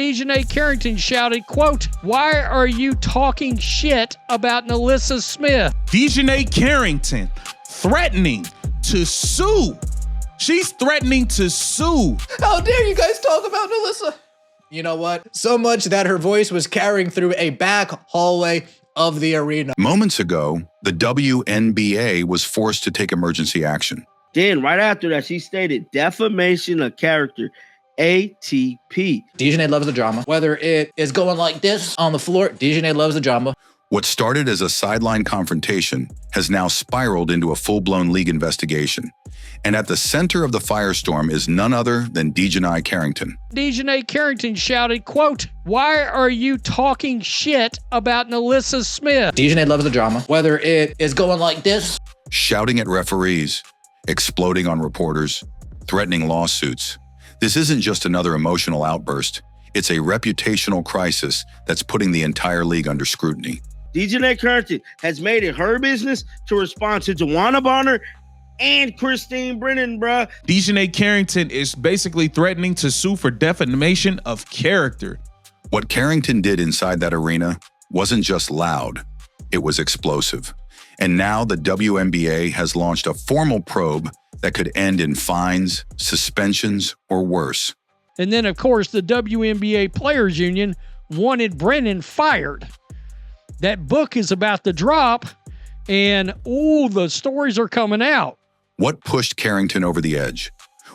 Dijonai Carrington shouted, quote, "Why are you talking shit about Nalissa Smith?" Dijonai Carrington threatening to sue. She's threatening to sue. How dare you guys talk about Nalissa? You know what? So much that her voice was carrying through a back hallway of the arena. Moments ago, the WNBA was forced to take emergency action. Then, right after that, she stated defamation of character, ATP. Dijonai loves the drama. Whether it is going like this on the floor, Dijonai loves the drama. What started as a sideline confrontation has now spiraled into a full-blown league investigation. And at the center of the firestorm is none other than Dijonai Carrington. Dijonai Carrington shouted, quote, "Why are you talking shit about Nalissa Smith?" Dijonai loves the drama. Whether it is going like this. Shouting at referees, exploding on reporters, threatening lawsuits. This isn't just another emotional outburst. It's a reputational crisis that's putting the entire league under scrutiny. Dijonai Carrington has made it her business to respond to Juwana Bonner and Christine Brennan, bruh. Dijonai Carrington is basically threatening to sue for defamation of character. What Carrington did inside that arena wasn't just loud, it was explosive. And now the WNBA has launched a formal probe that could end in fines, suspensions, or worse. And then, of course, the WNBA Players Union wanted Brennan fired. That book is about to drop, and the stories are coming out. What pushed Carrington over the edge?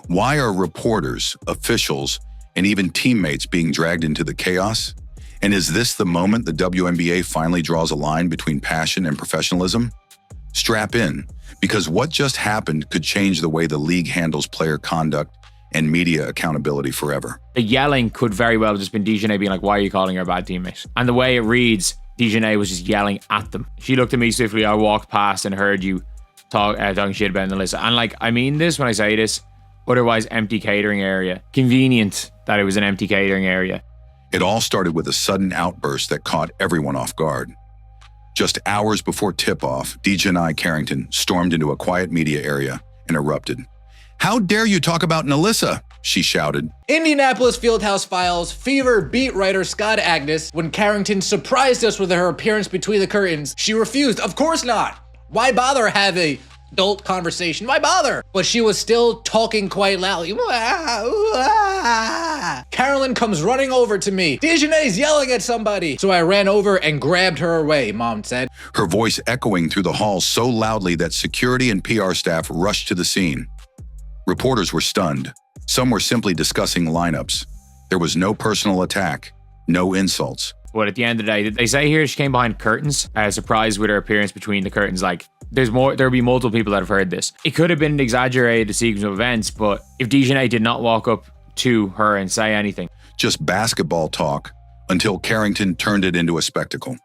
Why are reporters, officials, and even teammates being dragged into the chaos? And is this the moment the WNBA finally draws a line between passion and professionalism? Strap in, because what just happened could change the way the league handles player conduct and media accountability forever. The yelling could very well have just been Dijonai being like, "Why are you calling her a bad teammate?" And the way it reads, Dijonai was just yelling at them. She looked at me swiftly. I walked past and heard you talking shit about Nalissa. And like, I mean this when I say this, otherwise empty catering area. Convenient that it was an empty catering area. It all started with a sudden outburst that caught everyone off guard. Just hours before tip-off, Dijonai Carrington stormed into a quiet media area and erupted. "How dare you talk about Nalissa?" she shouted. Indianapolis Fieldhouse Files Fever beat writer Scott Agnes, when Carrington surprised us with her appearance between the curtains, she refused. Of course not. Why bother have a adult conversation? Why bother? But she was still talking quite loudly. Carolyn comes running over to me. Dijonai's yelling at somebody. So I ran over and grabbed her away, Mom said. Her voice echoing through the hall so loudly that security and PR staff rushed to the scene. Reporters were stunned. Some were simply discussing lineups. There was no personal attack, no insults. But at the end of the day, they say here she came behind curtains, surprised with her appearance between the curtains. Like, there'll be multiple people that have heard this. It could have been an exaggerated sequence of events, but if Dijonai did not walk up to her and say anything. Just basketball talk until Carrington turned it into a spectacle.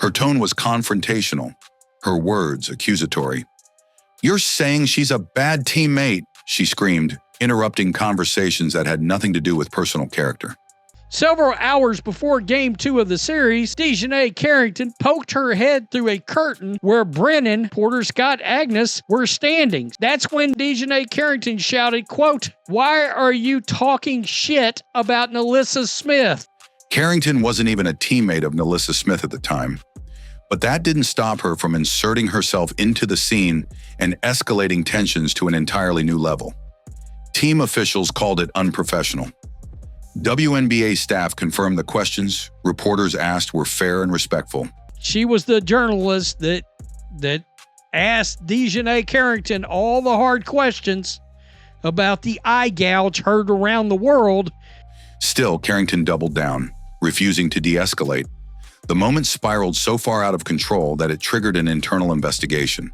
Her tone was confrontational, her words accusatory. "You're saying she's a bad teammate," she screamed, interrupting conversations that had nothing to do with personal character. Several hours before Game 2 of the series, Dijonai Carrington poked her head through a curtain where Brennan, Porter Scott, Agnes were standing. That's when Dijonai Carrington shouted, quote, "Why are you talking shit about Nalissa Smith?" Carrington wasn't even a teammate of Nalissa Smith at the time. But that didn't stop her from inserting herself into the scene and escalating tensions to an entirely new level. Team officials called it unprofessional. WNBA staff confirmed the questions reporters asked were fair and respectful. She was the journalist that asked Dijonai Carrington all the hard questions about the eye gouge heard around the world. Still, Carrington doubled down, refusing to de-escalate. The moment spiraled so far out of control that it triggered an internal investigation.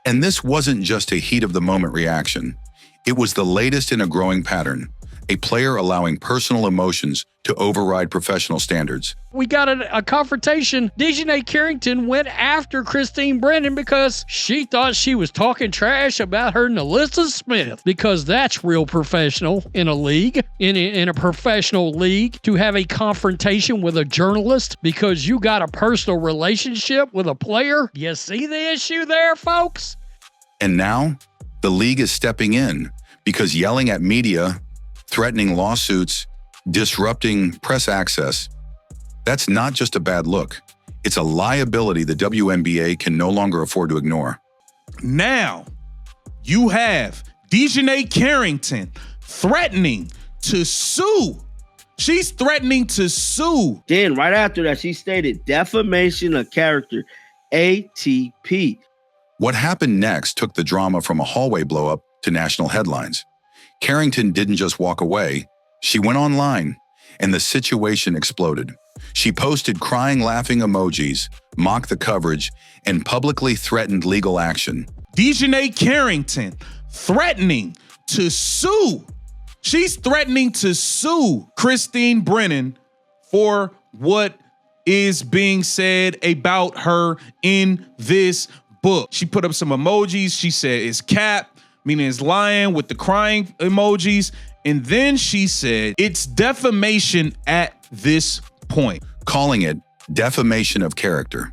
And this wasn't just a heat-of-the-moment reaction. It was the latest in a growing pattern, a player allowing personal emotions to override professional standards. We got a confrontation. Dijonai Carrington went after Christine Brennan because she thought she was talking trash about her Nalissa Smith, because that's real professional in a league, in a professional league, to have a confrontation with a journalist because you got a personal relationship with a player. You see the issue there, folks? And now, the league is stepping in because yelling at media, threatening lawsuits, disrupting press access, that's not just a bad look. It's a liability the WNBA can no longer afford to ignore. Now, you have Dijonai Carrington threatening to sue. She's threatening to sue. Then right after that, she stated defamation of character, ATP. What happened next took the drama from a hallway blow-up to national headlines. Carrington didn't just walk away. She went online, and the situation exploded. She posted crying, laughing emojis, mocked the coverage, and publicly threatened legal action. Dijonai Carrington threatening to sue. She's threatening to sue Christine Brennan for what is being said about her in this book. She put up some emojis. She said it's cap, meaning it's lying, with the crying emojis. And then she said it's defamation at this point, calling it defamation of character.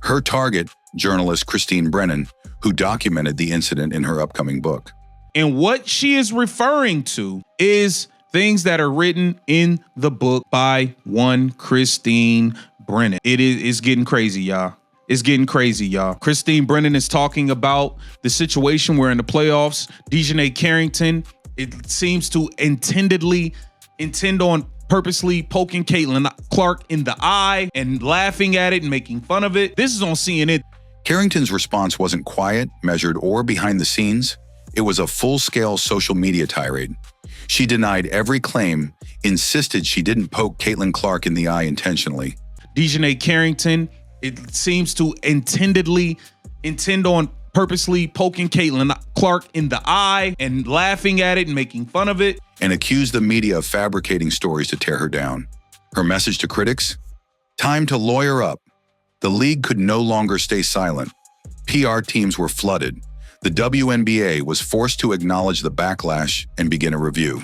Her target, journalist Christine Brennan, who documented the incident in her upcoming book. And what she is referring to is things that are written in the book by one Christine Brennan. It's getting crazy, y'all. It's getting crazy, y'all. Christine Brennan is talking about the situation where in the playoffs, Dijonai Carrington, it seems to intend on purposely poking Caitlin Clark in the eye and laughing at it and making fun of it. This is on CNN. Carrington's response wasn't quiet, measured, or behind the scenes. It was a full-scale social media tirade. She denied every claim, insisted she didn't poke Caitlin Clark in the eye intentionally. Dijonai Carrington, it seems to intend on purposely poking Caitlin Clark in the eye and laughing at it and making fun of it. And accused the media of fabricating stories to tear her down. Her message to critics? Time to lawyer up. The league could no longer stay silent. PR teams were flooded. The WNBA was forced to acknowledge the backlash and begin a review.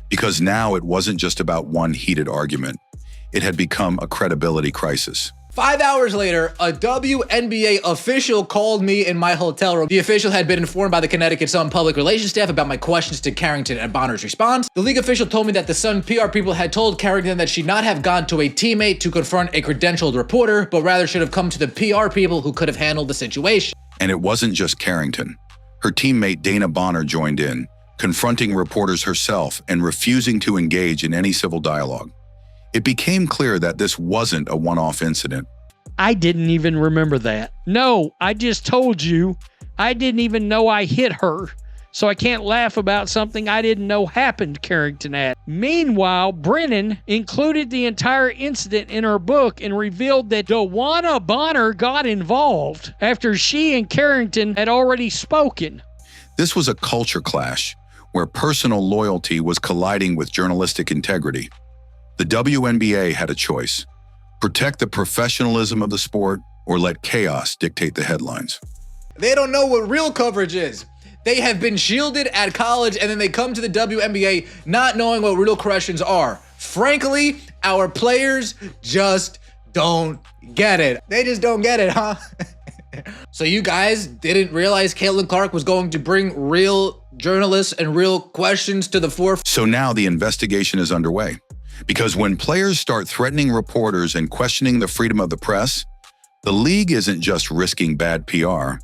Because now it wasn't just about one heated argument. It had become a credibility crisis. 5 hours later, a WNBA official called me in my hotel room. The official had been informed by the Connecticut Sun public relations staff about my questions to Carrington and Bonner's response. The league official told me that the Sun PR people had told Carrington that she'd not have gone to a teammate to confront a credentialed reporter, but rather should have come to the PR people who could have handled the situation. And it wasn't just Carrington. Her teammate Dana Bonner joined in, confronting reporters herself and refusing to engage in any civil dialogue. It became clear that this wasn't a one-off incident. I didn't even remember that. No, I just told you. I didn't even know I hit her. So I can't laugh about something I didn't know happened, Carrington added. Meanwhile, Brennan included the entire incident in her book and revealed that DeWanna Bonner got involved after she and Carrington had already spoken. This was a culture clash where personal loyalty was colliding with journalistic integrity. The WNBA had a choice: protect the professionalism of the sport or let chaos dictate the headlines. They don't know what real coverage is. They have been shielded at college and then they come to the WNBA not knowing what real questions are. Frankly, our players just don't get it. They just don't get it, huh? So you guys didn't realize Caitlin Clark was going to bring real journalists and real questions to the forefront? So now the investigation is underway. Because when players start threatening reporters and questioning the freedom of the press, the league isn't just risking bad PR,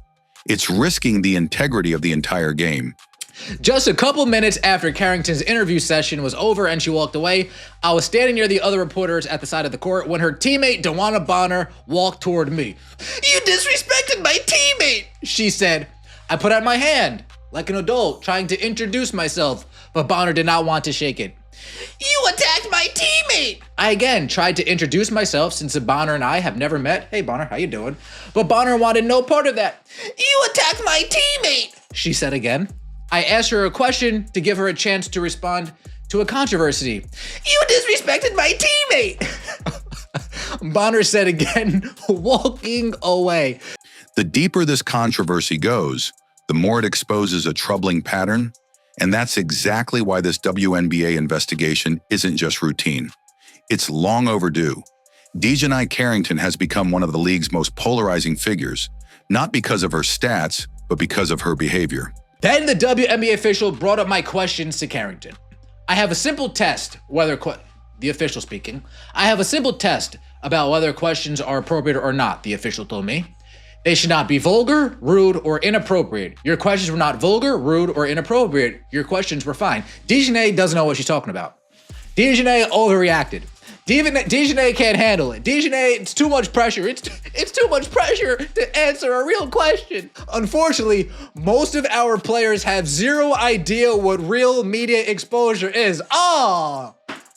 it's risking the integrity of the entire game. Just a couple minutes after Carrington's interview session was over and she walked away, I was standing near the other reporters at the side of the court when her teammate, DeWanna Bonner, walked toward me. "You disrespected my teammate," she said. I put out my hand, like an adult, trying to introduce myself, but Bonner did not want to shake it. "You attacked my teammate." I again tried to introduce myself since Bonner and I have never met. "Hey Bonner, how you doing?" But Bonner wanted no part of that. "You attacked my teammate," she said again. I asked her a question to give her a chance to respond to a controversy. "You disrespected my teammate," Bonner said again, walking away. The deeper this controversy goes, the more it exposes a troubling pattern. And that's exactly why this WNBA investigation isn't just routine. It's long overdue. Dijonai Carrington has become one of the league's most polarizing figures, not because of her stats, but because of her behavior. Then the WNBA official brought up my questions to Carrington. I have a simple test whether the official speaking. I have a simple test about whether questions are appropriate or not, the official told me. They should not be vulgar, rude, or inappropriate. Your questions were not vulgar, rude, or inappropriate. Your questions were fine. Dijonai doesn't know what she's talking about. Dijonai overreacted. Dijonai can't handle it. Dijonai, it's too much pressure. It's too much pressure to answer a real question. Unfortunately, most of our players have zero idea what real media exposure is.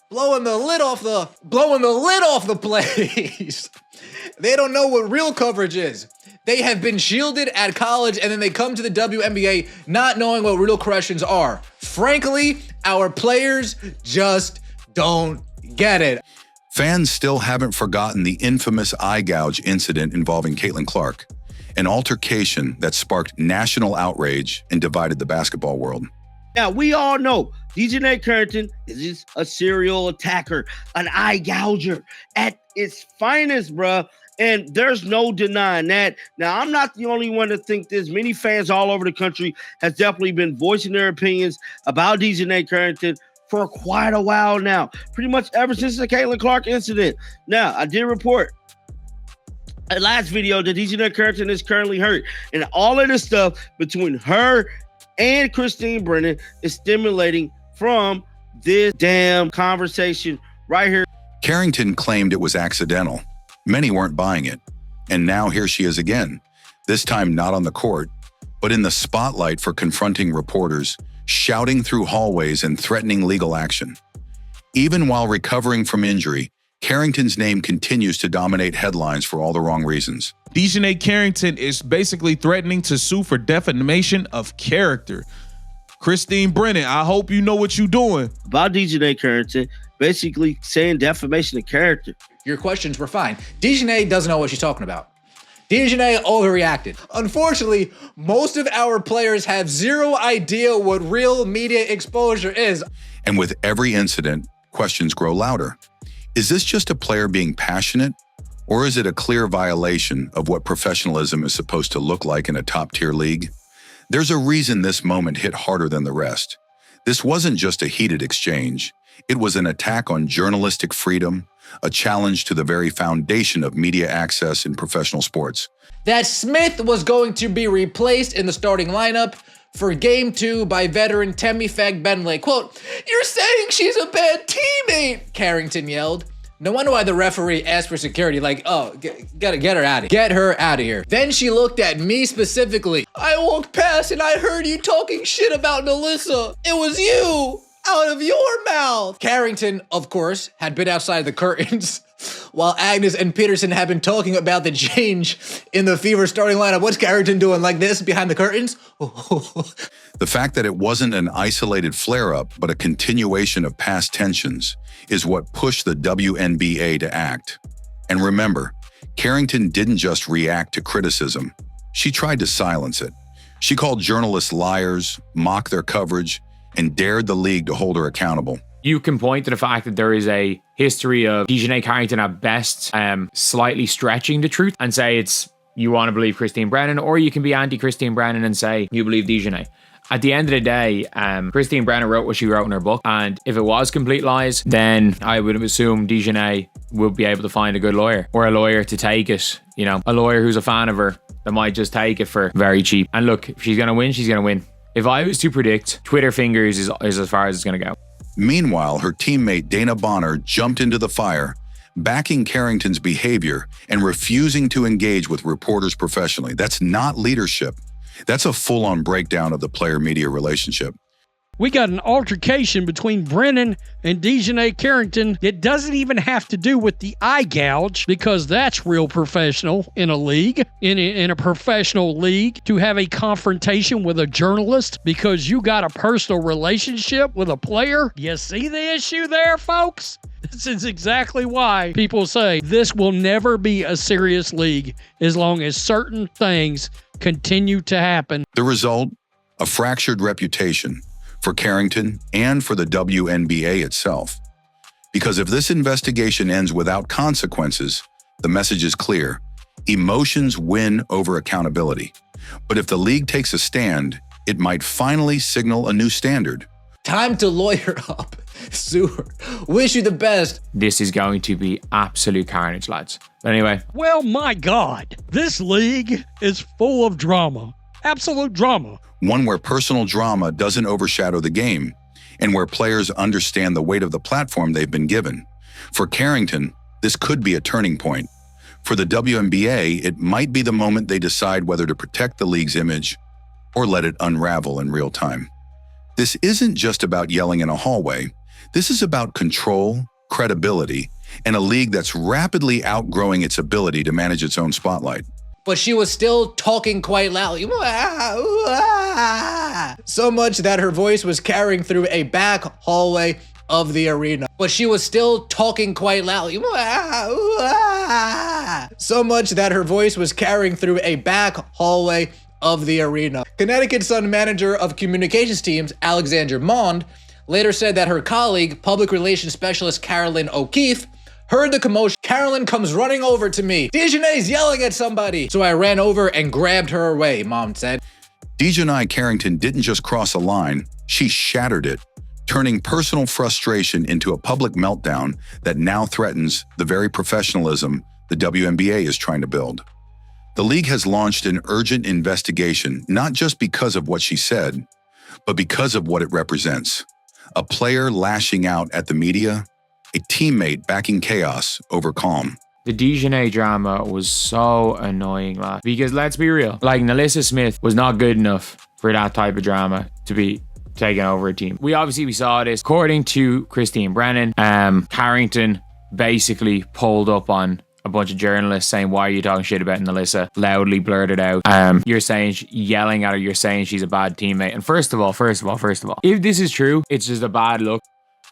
Blowing the lid off the place. They don't know what real coverage is. They have been shielded at college and then they come to the WNBA not knowing what real questions are. Frankly, our players just don't get it. Fans still haven't forgotten the infamous eye gouge incident involving Caitlin Clark, an altercation that sparked national outrage and divided the basketball world. Now, we all know Dijonai Carrington is just a serial attacker, an eye gouger at its finest, bruh. And there's no denying that. Now, I'm not the only one to think this. Many fans all over the country has definitely been voicing their opinions about Dijonai Carrington for quite a while now, pretty much ever since the Caitlin Clark incident. Now, I did report a last video that Dijonai Carrington is currently hurt, and all of this stuff between her and Christine Brennan is stimulating from this damn conversation right here. Carrington claimed it was accidental. Many weren't buying it. And now here she is again, this time not on the court, but in the spotlight for confronting reporters, shouting through hallways and threatening legal action. Even while recovering from injury, Carrington's name continues to dominate headlines for all the wrong reasons. Dijonai Carrington is basically threatening to sue for defamation of character. Christine Brennan, I hope you know what you're doing. About Dijonai Carrington, basically saying defamation of character. Your questions were fine. Dijonai doesn't know what she's talking about. Dijonai overreacted. Unfortunately, most of our players have zero idea what real media exposure is. And with every incident, questions grow louder. Is this just a player being passionate, or is it a clear violation of what professionalism is supposed to look like in a top-tier league? There's a reason this moment hit harder than the rest. This wasn't just a heated exchange. It was an attack on journalistic freedom, a challenge to the very foundation of media access in professional sports. That Smith was going to be replaced in the starting lineup for Game 2 by veteran Temi Fagbenle. Quote, "You're saying she's a bad teammate," Carrington yelled. No wonder why the referee asked for security, like, oh, get her out of here. Get her out of here. Then she looked at me specifically. "I walked past and I heard you talking shit about Melissa. It was you. Out of your mouth." Carrington, of course, had been outside the curtains while Agnes and Peterson had been talking about the change in the Fever starting lineup. What's Carrington doing, like this behind the curtains? The fact that it wasn't an isolated flare-up, but a continuation of past tensions, is what pushed the WNBA to act. And remember, Carrington didn't just react to criticism. She tried to silence it. She called journalists liars, mocked their coverage, and dared the league to hold her accountable. You can point to the fact that there is a history of Dijonai Carrington at best slightly stretching the truth and say it's you want to believe Christine Brennan, or you can be anti-Christine Brennan and say you believe Dijonai. At the end of the day, Christine Brennan wrote what she wrote in her book, and if it was complete lies, then I would assume Dijonai would be able to find a good lawyer, or a lawyer to take it, a lawyer who's a fan of her that might just take it for very cheap. And look, if she's going to win, she's going to win. If I was to predict, Twitter fingers is as far as it's going to go. Meanwhile, her teammate Dana Bonner jumped into the fire, backing Carrington's behavior and refusing to engage with reporters professionally. That's not leadership. That's a full-on breakdown of the player-media relationship. We got an altercation between Brennan and Dijonai Carrington that doesn't even have to do with the eye gouge, because that's real professional in a league, in a professional league, to have a confrontation with a journalist because you got a personal relationship with a player. You see the issue there, folks? This is exactly why people say this will never be a serious league as long as certain things continue to happen. The result? A fractured reputation for Carrington and for the WNBA itself. Because if this investigation ends without consequences, the message is clear. Emotions win over accountability. But if the league takes a stand, it might finally signal a new standard. Time to lawyer up. Sue her. Wish you the best. This is going to be absolute carnage, lads. But anyway, Well, my God, this league is full of drama. Absolute drama. One where personal drama doesn't overshadow the game, and where players understand the weight of the platform they've been given. For Carrington, this could be a turning point. For the WNBA, it might be the moment they decide whether to protect the league's image or let it unravel in real time. This isn't just about yelling in a hallway. This is about control, credibility, and a league that's rapidly outgrowing its ability to manage its own spotlight. But she was still talking quite loudly. So much that her voice was carrying through a back hallway of the arena. But she was still talking quite loudly. So much that her voice was carrying through a back hallway of the arena. Connecticut Sun manager of communications teams, Alexandra Mond, later said that her colleague, public relations specialist Carolyn O'Keefe, heard the commotion. Carolyn comes running over to me. Dijonai's yelling at somebody. So I ran over and grabbed her away, Mom said. Dijonai Carrington didn't just cross a line, she shattered it, turning personal frustration into a public meltdown that now threatens the very professionalism the WNBA is trying to build. The league has launched an urgent investigation, not just because of what she said, but because of what it represents. A player lashing out at the media, a teammate backing chaos over calm. the Dijonai drama was so annoying, lad. Because let's be real, like Nalissa Smith was not good enough for that type of drama to be taking over a team. We saw this. According to Christine Brennan, Carrington basically pulled up on a bunch of journalists saying, why are you talking shit about Nalissa? Loudly blurted out. You're saying, yelling at her, you're saying she's a bad teammate. And first of all, if this is true, it's just a bad look.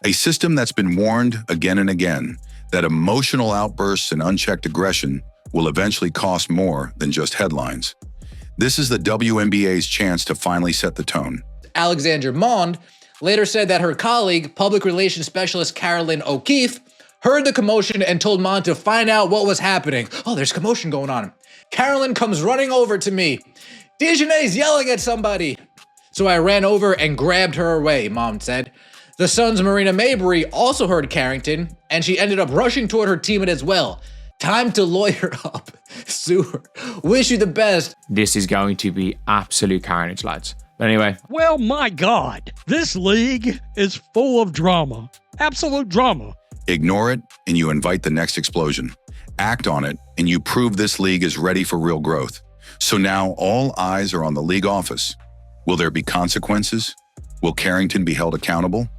A system that's been warned again and again that emotional outbursts and unchecked aggression will eventually cost more than just headlines. This is the WNBA's chance to finally set the tone. Alexandra Mond later said that her colleague, public relations specialist Carolyn O'Keefe, heard the commotion and told Mond to find out what was happening. Oh, there's commotion going on. Carolyn comes running over to me. Dijonai's yelling at somebody. So I ran over and grabbed her away, Mond said. The Suns' Marina Mabry also heard Carrington, and she ended up rushing toward her teammate as well. Time to lawyer up. Sue her. Wish you the best. This is going to be absolute carnage, lads. But anyway. Well, my God, this league is full of drama. Absolute drama. Ignore it, and you invite the next explosion. Act on it, and you prove this league is ready for real growth. So now all eyes are on the league office. Will there be consequences? Will Carrington be held accountable?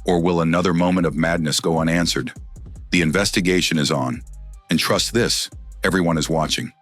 Or will another moment of madness go unanswered? The investigation is on. And trust this, everyone is watching.